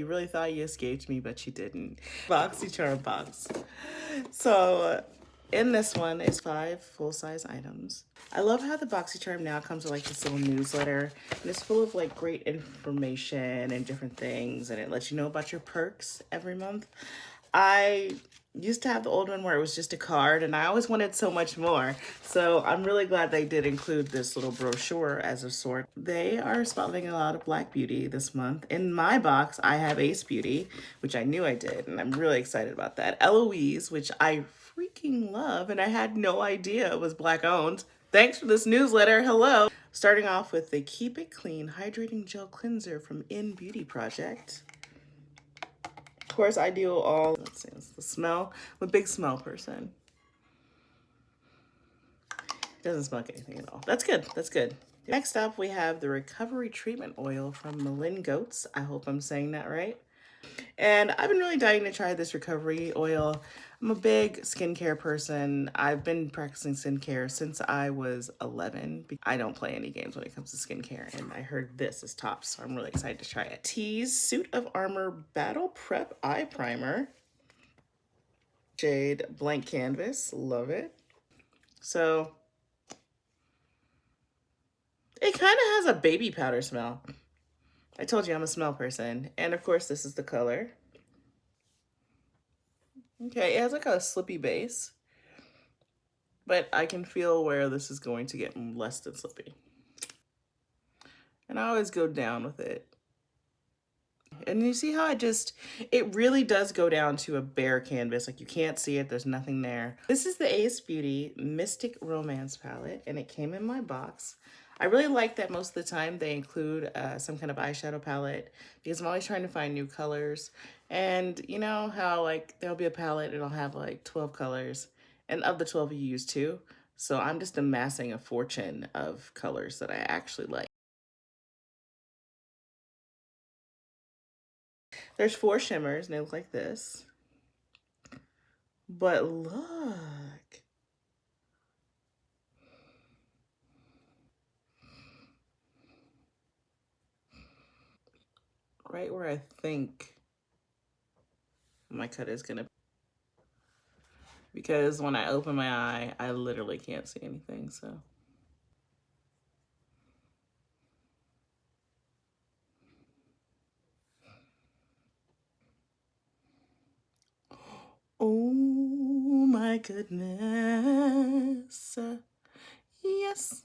You really thought you escaped me, but you didn't. BoxyCharm box. So in this one is 5 full-size items. I love how the BoxyCharm now comes with like this little newsletter, and it's full of like great information and different things, and it lets you know about your perks every month. I used to have the old one where it was just a card, and I always wanted so much more. So I'm really glad they did include this little brochure as a sort. They are spotlighting a lot of Black beauty this month. In my box, I have Ace Beauty, which I knew I did, and I'm really excited about that. Eloise, which I freaking love, and I had no idea it was Black owned. Thanks for this newsletter. Hello. Starting off with the Keep It Clean Hydrating Gel Cleanser from In Beauty Project. Of course, I do all, let's see, it's the smell. I'm a big smell person. Doesn't smell like anything at all. That's good. That's good. Next up, we have the Recovery Treatment Oil from Malin Goats. I hope I'm saying that right. And I've been really dying to try this recovery oil. I'm a big skincare person. I've been practicing skincare since I was 11. I don't play any games when it comes to skincare, and I heard this is tops, so I'm really excited to try it. Tease Suit of Armor Battle Prep Eye Primer. Shade Blank Canvas, love it. So it kind of has a baby powder smell. I told you I'm a smell person. And of course, this is the color. Okay, it has like a slippy base, but I can feel where this is going to get less than slippy. And I always go down with it. And you see how it really does go down to a bare canvas. Like you can't see it, there's nothing there. This is the Ace Beauty Mystic Romance palette, and it came in my box. I really like that most of the time they include some kind of eyeshadow palette because I'm always trying to find new colors. And you know how like there'll be a palette, it'll have like 12 colors, and of the 12 you use 2. So I'm just amassing a fortune of colors that I actually like. There's 4 shimmers and they look like this. But look. Right where I think my cut is gonna, because when I open my eye, I literally can't see anything, so. Oh my goodness. Yes.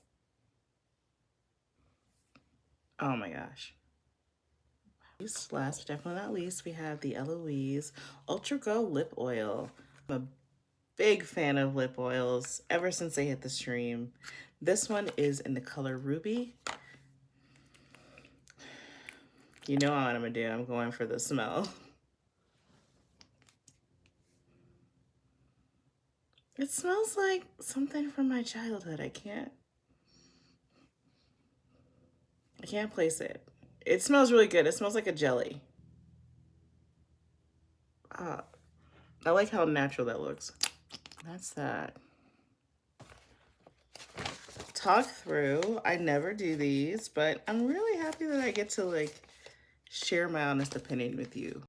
Oh my gosh. Last but definitely not least, we have the Eloise Ultra Go Lip Oil. I'm a big fan of lip oils ever since they hit the stream. This one is in the color Ruby. You know what I'm gonna do. I'm going for the smell. It smells like something from my childhood. I can't place it. It smells really good. It smells like a jelly. I like how natural that looks. That's that. Talk through. I never do these, but I'm really happy that I get to like share my honest opinion with you.